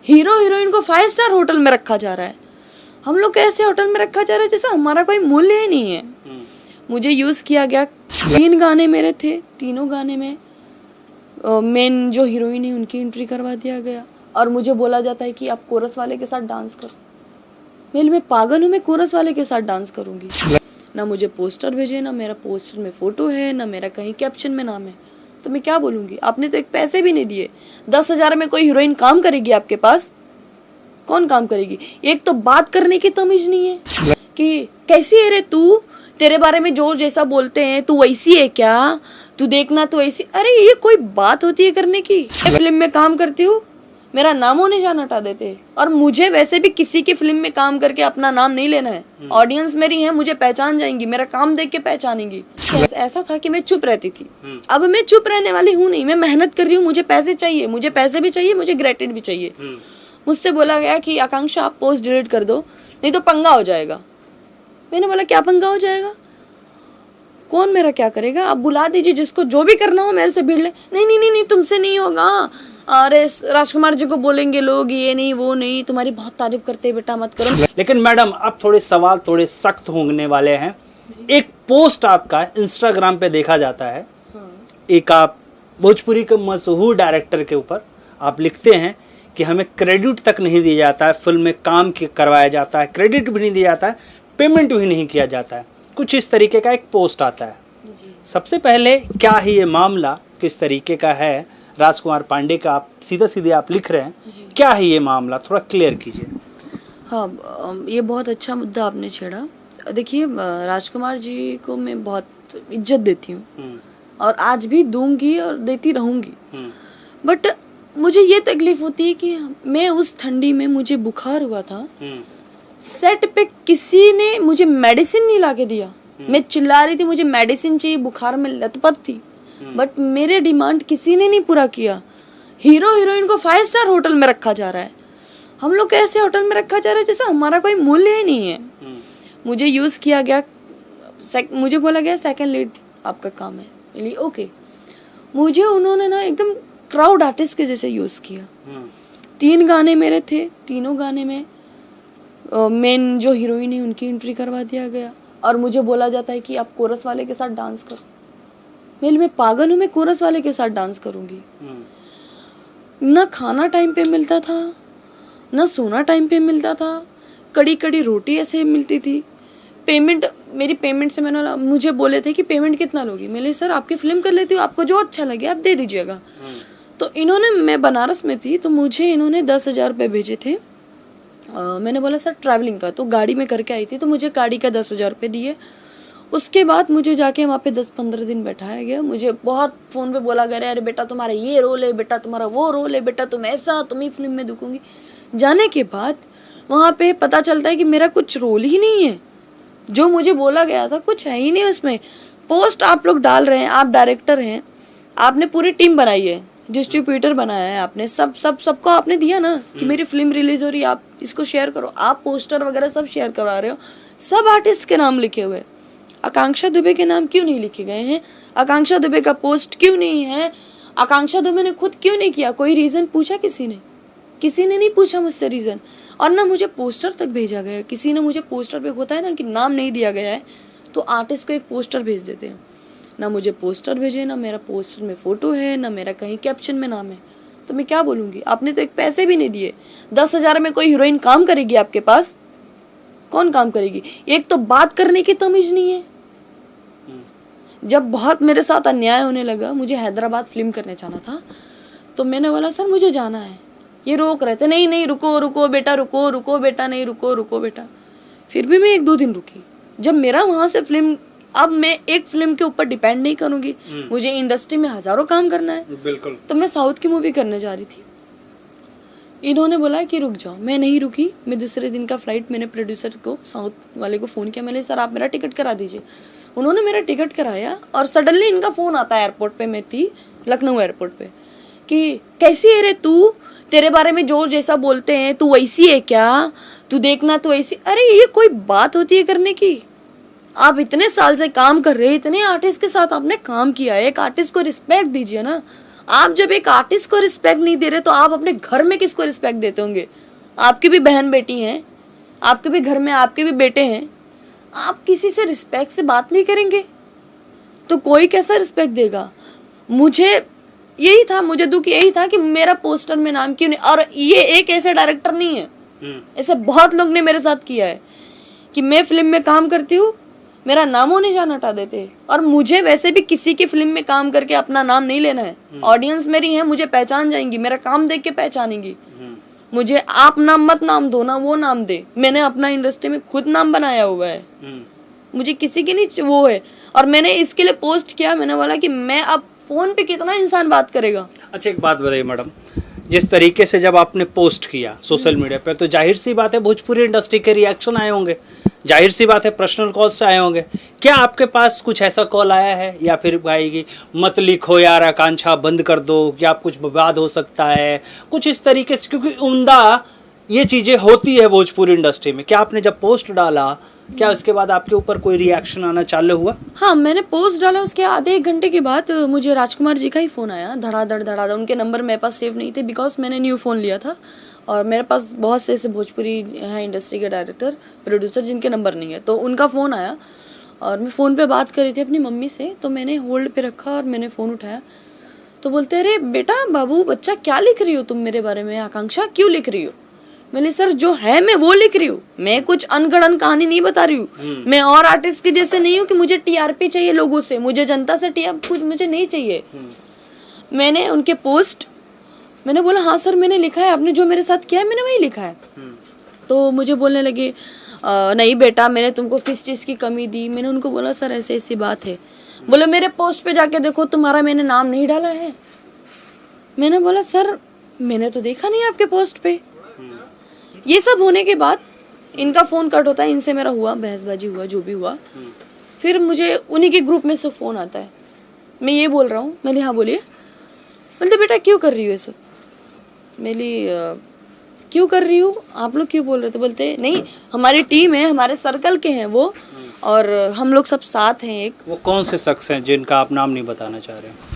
Hero heroine को 5 star hotel में रखा जा रहा है, हम लोग को ऐसे होटल में रखा जा रहा है जैसा हमारा कोई मूल्य ही नहीं है। मुझे यूज़ किया गया। 3 गाने मेरे थे, तीनों गाने में मेन जो हीरोइन है उनकी एंट्री करवा दिया गया और मुझे बोला जाता है कि आप कोरस वाले के साथ डांस करो। मैं पागल हूँ, मैं कोरस वाले के साथ डांस करूँगी? ना मुझे पोस्टर भेजे, ना मेरा पोस्टर में फ़ोटो है, ना मेरा कहीं कैप्शन में नाम है, तो मैं क्या बोलूँगी? आपने तो एक पैसे भी नहीं दिए। 10,000 में कोई हीरोइन काम करेगी आपके पास? कौन काम करेगी? एक तो बात करने की तमीज नहीं है कि कैसी है रे तू, तेरे बारे में जो जैसा बोलते हैं तू वैसी है क्या, तू देखना तो ऐसी। अरे ये कोई बात होती है करने की? फिल्म में काम करती हूँ, मेरा नामों निशान हटा देते। और मुझे वैसे भी किसी की फिल्म में काम करके अपना नाम नहीं लेना है। ऑडियंस मेरी है, मुझे पहचान जाएंगी, मेरा काम देख के पहचानेंगी। ऐसा था कि मैं चुप रहती थी, अब मैं चुप रहने वाली हूँ नहीं, मैं मेहनत कर रही हूँ। मुझे पैसे चाहिए, मुझे पैसे भी चाहिए, मुझे ग्रेटिड भी चाहिए। मुझसे बोला गया कि आकांक्षा आप पोस्ट डिलीट कर दो, नहीं तो पंगा हो जाएगा। मैंने बोला क्या पंगा हो जाएगा? कौन मेरा क्या करेगा? आप बुला दीजिए, जिसको जो भी करना हो मेरे से भिड़ ले। नहीं नहीं नहीं नहीं, तुमसे नहीं होगा। अरे राजकुमार जी को बोलेंगे लोग, ये नहीं वो नहीं, तुम्हारी बहुत तारीफ करते हैं बेटा, मत करो। लेकिन मैडम अब थोड़े सवाल थोड़े सख्त होने वाले हैं। एक पोस्ट आपका इंस्टाग्राम पे देखा जाता है, एक आप भोजपुरी के मशहूर डायरेक्टर के ऊपर आप लिखते हैं कि हमें क्रेडिट तक नहीं दिया जाता है, फिल्म में काम करवाया जाता है, क्रेडिट भी नहीं दिया जाता है, पेमेंट भी नहीं किया जाता है, कुछ इस तरीके का एक पोस्ट आता है। सबसे पहले क्या है ये मामला, किस तरीके का है? राजकुमार पांडे का आप सीधे आप लिख रहे हैं, क्या है ये मामला, थोड़ा क्लियर कीजिए। हाँ, ये बहुत अच्छा मुद्दा आपने छेड़ा। देखिए, राजकुमार जी को मैं बहुत इज्जत देती हूँ और आज भी दूंगी और देती रहूंगी। बट मुझे ये तकलीफ होती है कि मैं उस ठंडी में, मुझे बुखार हुआ था, सेट पे किसी ने मुझे मेडिसिन नहीं ला के दिया। मैं चिल्ला रही थी मुझे मेडिसिन चाहिए, बुखार में लथपथ थी, बट मेरे डिमांड किसी ने नहीं पूरा किया। हीरो हीरोइन को 5 स्टार होटल में रखा जा रहा है, हम लोग को ऐसे होटल में रखा जा रहा है जैसा हमारा कोई मूल्य ही नहीं है। मुझे यूज़ किया गया, मुझे बोला गया सेकंड लीड आपका काम है। ओके, मुझे उन्होंने ना एकदम क्राउड आर्टिस्ट के जैसे यूज़ किया। 3 गाने मेरे थे, तीनों गाने में मेन जो हीरोइन है उनकी एंट्री करवा दिया गया और मुझे बोला जाता है कि आप कोरस वाले के साथ डांस करो। मैं पागल हूँ, मैं कोरस वाले के साथ डांस करूँगी? ना खाना टाइम पे मिलता था, ना सोना टाइम पे मिलता था, कड़ी कड़ी रोटी ऐसे मिलती थी। पेमेंट, मेरी पेमेंट से मैंने मुझे बोले थे कि पेमेंट कितना लोगी? मैंने सर आपकी फिल्म कर लेती हूँ, आपको जो अच्छा लगे आप दे दीजिएगा। तो इन्होंने, मैं बनारस में थी तो मुझे इन्होंने 10,000 रुपये भेजे थे। मैंने बोला सर ट्रैवलिंग का, तो गाड़ी में करके आई थी तो मुझे गाड़ी का 10,000 रुपये दिए। उसके बाद मुझे जाके वहाँ पे 10-15 दिन बैठाया गया। मुझे बहुत फ़ोन पे बोला गया, अरे बेटा तुम्हारा ये रोल है, बेटा तुम्हारा वो रोल है, बेटा तुम ऐसा, तुम ही फिल्म में दुखूंगी। जाने के बाद वहाँ पे पता चलता है कि मेरा कुछ रोल ही नहीं है, जो मुझे बोला गया था कुछ है ही नहीं उसमें। पोस्ट आप लोग डाल रहे हैं, आप डायरेक्टर हैं, आपने पूरी टीम बनाई है, डिस्ट्रीब्यूटर बनाया है आपने, सबको आपने दिया ना कि मेरी फिल्म रिलीज हो रही है, आप इसको शेयर करो। आप पोस्टर वगैरह सब शेयर करवा रहे हो, सब आर्टिस्ट के नाम लिखे हुए, आकांक्षा दुबे के नाम क्यों नहीं लिखे गए हैं? आकांक्षा दुबे का पोस्ट क्यों नहीं है? आकांक्षा दुबे ने खुद क्यों नहीं किया? कोई रीज़न पूछा किसी ने? किसी ने नहीं पूछा मुझसे रीज़न। और ना मुझे पोस्टर तक भेजा गया, किसी ने मुझे पोस्टर पे, होता है ना कि नाम नहीं दिया गया है तो आर्टिस्ट को एक पोस्टर भेज देते हैं, ना मुझे पोस्टर भेजे, ना मेरा पोस्टर में फ़ोटो है, ना मेरा कहीं कैप्शन में नाम है, तो मैं क्या बोलूँगी? आपने तो एक पैसे भी नहीं दिए। 10,000 में कोई हीरोइन काम करेगी आपके पास? कौन काम करेगी? एक तो बात करने की तमीज नहीं है। जब बहुत मेरे साथ अन्याय होने लगा, मुझे हैदराबाद फिल्म करने जाना था, तो मैंने बोला सर मुझे जाना है, ये रोक रहे थे, नहीं नहीं रुको रुको बेटा, रुको रुको बेटा, नहीं रुको रुको बेटा। फिर भी मैं 1-2 दिन रुकी। जब मेरा वहाँ से फिल्म, अब मैं एक फिल्म के ऊपर डिपेंड नहीं करूँगी, मुझे इंडस्ट्री में हज़ारों काम करना है। बिल्कुल। तो मैं साउथ की मूवी करने जा रही थी, इन्होंने बोला कि रुक जाओ, मैं नहीं रुकी। मैं दूसरे दिन का फ्लाइट, मैंने प्रोड्यूसर को, साउथ वाले को फ़ोन किया, मैंने सर आप मेरा टिकट करा दीजिए। उन्होंने मेरा टिकट कराया और सडनली इनका फ़ोन आता है एयरपोर्ट पे, मैं थी लखनऊ एयरपोर्ट पे, कि कैसी है रे तू, तेरे बारे में जो जैसा बोलते हैं तू वैसी है क्या, तू देखना तो ऐसी। अरे ये कोई बात होती है करने की? आप इतने साल से काम कर रहे हैं, इतने आर्टिस्ट के साथ आपने काम किया है, एक आर्टिस्ट को रिस्पेक्ट दीजिए ना। आप जब एक आर्टिस्ट को रिस्पेक्ट नहीं दे रहे तो आप अपने घर में किसको रिस्पेक्ट देते होंगे? आपकी भी बहन बेटी हैं, आपके भी घर में आपके भी बेटे हैं, आप किसी से रिस्पेक्ट से बात नहीं करेंगे तो कोई कैसा रिस्पेक्ट देगा? मुझे यही था, मुझे दुख यही था कि मेरा पोस्टर में नाम क्यों नहीं। और ये एक ऐसे डायरेक्टर नहीं है, ऐसे बहुत लोग ने मेरे साथ किया है कि मैं फिल्म में काम करती हूँ, मेरा नामों निशान हटा देते। और मुझे वैसे भी किसी की फिल्म में काम करके अपना नाम नहीं लेना है। ऑडियंस मेरी है, मुझे पहचान जाएंगी, मेरा काम देख के पहचानेंगी। मुझे आप नाम मत नाम दो ना, वो नाम दे। मैंने अपना इंडस्ट्री में खुद नाम बनाया हुआ है, मुझे किसी की नहीं वो है। और मैंने इसके लिए पोस्ट किया, मैंने बोला कि मैं अब फोन पे कितना इंसान बात करेगा। अच्छा एक बात बताइए मैडम, जिस तरीके से जब आपने पोस्ट किया सोशल मीडिया पे, तो जाहिर सी बात है भोजपुरी इंडस्ट्री के रिएक्शन आए होंगे, जाहिर सी बात है पर्सनल कॉल्स आए होंगे। क्या आपके पास कुछ ऐसा कॉल आया है, या फिर भाई कि मत लिखो यार, आकांक्षा बंद कर दो, या कुछ विवाद हो सकता है, कुछ इस तरीके से? क्योंकि उम्दा ये चीज़ें होती है भोजपुरी इंडस्ट्री में। क्या आपने जब पोस्ट डाला, क्या उसके बाद आपके ऊपर कोई रिएक्शन आना चालू हुआ? हाँ, मैंने पोस्ट डाला, उसके आधे एक घंटे के बाद मुझे राजकुमार जी का ही फ़ोन आया, धड़ाधड़। उनके नंबर मेरे पास सेव नहीं थे, बिकॉज मैंने न्यू फ़ोन लिया था और मेरे पास बहुत से ऐसे भोजपुरी हैं इंडस्ट्री के डायरेक्टर प्रोड्यूसर जिनके नंबर नहीं है। तो उनका फ़ोन आया और मैं फ़ोन पे बात कर रही थी अपनी मम्मी से, तो मैंने होल्ड पे रखा और मैंने फ़ोन उठाया। तो बोलते, अरे बेटा, बाबू, बच्चा, क्या लिख रही हो तुम मेरे बारे में? आकांक्षा क्यों लिख रही हो? मैंने, सर जो है मैं वो लिख रही हूँ, मैं कुछ अनगढ़न कहानी नहीं बता रही हूँ। मैं और आर्टिस्ट के जैसे नहीं हूँ कि मुझे टीआरपी चाहिए लोगों से, मुझे जनता से टीआरपी कुछ मुझे नहीं चाहिए। मैंने उनके पोस्ट, मैंने बोला हाँ सर मैंने लिखा है, आपने जो मेरे साथ किया है मैंने वही लिखा है। तो मुझे बोलने लगे नहीं बेटा, मैंने तुमको किस चीज़ की कमी दी? मैंने उनको बोला सर ऐसे ऐसी बात है। बोले मेरे पोस्ट पे जाके देखो, तुम्हारा मैंने नाम नहीं डाला है। मैंने बोला सर मैंने तो देखा नहीं आपके पोस्ट पे। ये सब होने के बाद इनका फ़ोन कट होता है, इनसे मेरा हुआ बहसबाजी हुआ, जो भी हुआ। फिर मुझे उन्हीं के ग्रुप में से फ़ोन आता है, मैं ये बोल रहा हूँ। मैंने हाँ बोलिए। बोलते बेटा क्यों कर रही हो ये सब? मेरी क्यों कर रही हूँ, आप लोग क्यों बोल रहे थे? बोलते नहीं, हमारी टीम है, हमारे सर्कल के हैं वो, और हम लोग सब साथ हैं। एक वो कौन से शख्स हैं जिनका आप नाम नहीं बताना चाह रहे?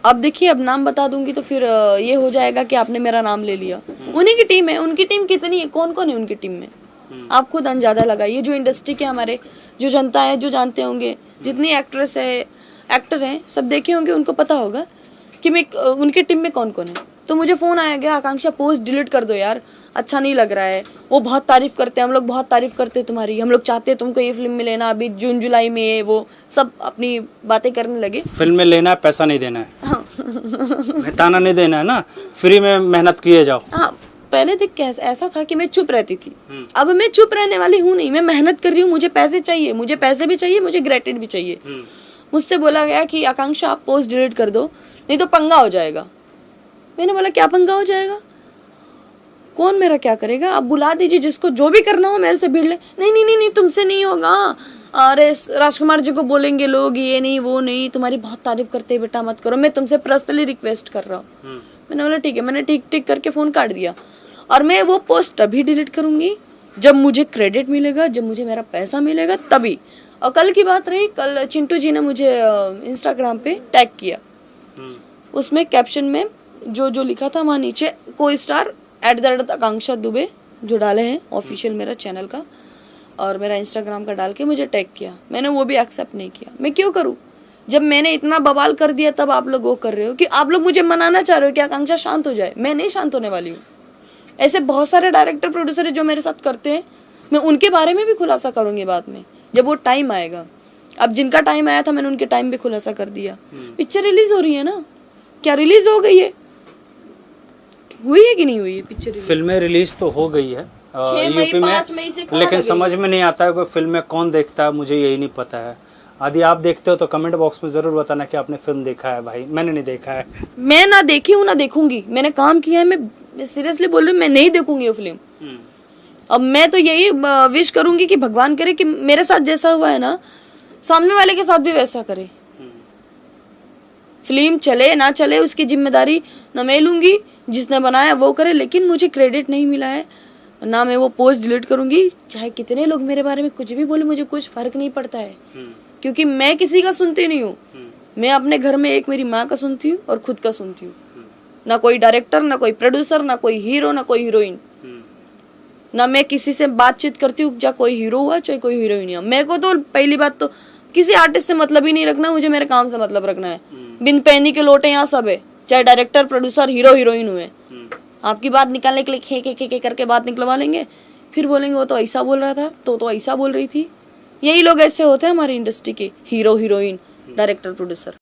अब देखिए, अब नाम बता दूंगी तो फिर ये हो जाएगा कि आपने मेरा नाम ले लिया। उन्हीं की टीम है। उनकी टीम कितनी है, कौन कौन है उनकी टीम में, आप खुद अंदाजा लगाइए। जो इंडस्ट्री के हमारे जो जनता है, जो जानते होंगे, जितनी एक्ट्रेस है, एक्टर हैं, सब देखे होंगे, उनको पता होगा कि मैं उनकी टीम में कौन कौन है। तो मुझे फ़ोन आया गया, आकांक्षा पोस्ट डिलीट कर दो यार, अच्छा नहीं लग रहा है। वो बहुत तारीफ करते हैं, हम लोग बहुत तारीफ करते हैं तुम्हारी, हम लोग चाहते हैं तुमको ये फिल्म में लेना, अभी जून जुलाई में ये वो सब अपनी बातें करने लगे। फिल्म में लेना है, पैसा नहीं देना है। हाँ ताना नहीं देना है ना, फ्री में मेहनत किए जाओ। हाँ, पहले देख ऐसा था कि मैं चुप रहती थी, अब मैं चुप रहने वाली हूँ नहीं, मैं मेहनत कर रही हूँ, मुझे पैसे चाहिए, मुझे पैसे भी चाहिए, मुझे ग्रेटिड भी चाहिए। मुझसे बोला गया कि आकांक्षा आप पोस्ट डिलीट कर दो, नहीं तो पंगा हो जाएगा। मैंने बोला क्या पंगा हो जाएगा, कौन मेरा क्या करेगा? आप बुला दीजिए जिसको जो भी करना हो मेरे से भिड़ ले। नहीं नहीं नहीं नहीं, तुमसे नहीं होगा, अरे राजकुमार जी को बोलेंगे लोग, ये नहीं वो नहीं, तुम्हारी बहुत तारीफ करते हैं बेटा, मत करो, मैं तुमसे पर्सनली रिक्वेस्ट कर रहा हूँ। मैंने बोला ठीक है। मैंने ठीक ठीक करके फ़ोन काट दिया। और मैं वो पोस्ट तभी डिलीट करूँगी जब मुझे क्रेडिट मिलेगा, जब मुझे मेरा पैसा मिलेगा तभी। और कल की बात रही, कल चिंटू जी ने मुझे इंस्टाग्राम पे टैग किया, उसमें कैप्शन में जो जो लिखा था वहाँ नीचे कोई स्टार @आकांक्षा दुबे जो डाले हैं ऑफिशियल मेरा चैनल का और मेरा इंस्टाग्राम का डाल के मुझे टैग किया। मैंने वो भी एक्सेप्ट नहीं किया। मैं क्यों करूँ जब मैंने इतना बवाल कर दिया, तब आप लोग वो कर रहे हो कि आप लोग मुझे मनाना चाह रहे हो कि आकांक्षा शांत हो जाए। मैं नहीं शांत होने वाली हूँ। ऐसे बहुत सारे डायरेक्टर प्रोड्यूसर जो मेरे साथ करते हैं, मैं उनके बारे में भी खुलासा करूँगी बाद में जब वो टाइम आएगा। अब जिनका टाइम आया था मैंने उनके टाइम पे खुलासा कर दिया। पिक्चर रिलीज हो रही है ना, क्या रिलीज हो गई है, हुई है कि नहीं हुई है पिक्चर? फिल्में रिलीज तो हो गई है यूपी में, लेकिन समझ में नहीं आता है कोई फिल्म में कौन देखता है, मुझे यही नहीं पता है। यदि आप देखते हो तो कमेंट बॉक्स में जरूर बताना कि आपने फिल्म देखा है। भाई मैंने नहीं देखा है, मैं ना देखी हूँ ना देखूंगी। मैंने काम किया है, मैं सीरियसली बोल रही हूँ, मैं नहीं देखूंगी वो फिल्म। अब मैं तो यही विश करूंगी कि भगवान करे कि मेरे साथ जैसा हुआ है ना, सामने वाले के साथ भी वैसा करे। फिल्म चले ना चले उसकी जिम्मेदारी ना मैं लूंगी, जिसने बनाया वो करे, लेकिन मुझे क्रेडिट नहीं मिला है ना, मैं वो पोस्ट डिलीट करूंगी। चाहे कितने लोग मेरे बारे में कुछ भी बोले, मुझे कुछ फर्क नहीं पड़ता है, क्योंकि मैं किसी का सुनती नहीं हूँ। मैं अपने घर में एक मेरी माँ का सुनती हूँ और खुद का सुनती हूँ। ना कोई डायरेक्टर, ना कोई प्रोड्यूसर, ना कोई हीरो, ना कोई हीरोइन, ना मैं किसी से बातचीत करती हूँ चाहे कोई हीरो हुआ चाहे कोई हीरोइन हुआ। मेरे को तो पहली बात तो किसी आर्टिस्ट से मतलब ही नहीं रखना, मुझे मेरे काम से मतलब रखना है। बिन पैनी के लोटे यहाँ सब है, चाहे डायरेक्टर, प्रोड्यूसर, हीरो, हीरोइन हुए। आपकी बात निकालने के लिए खे करके बात निकलवा लेंगे, फिर बोलेंगे वो तो ऐसा बोल रहा था, तो ऐसा बोल रही थी। यही लोग ऐसे होते हैं हमारी इंडस्ट्री के, हीरो, हीरोइन, डायरेक्टर, प्रोड्यूसर।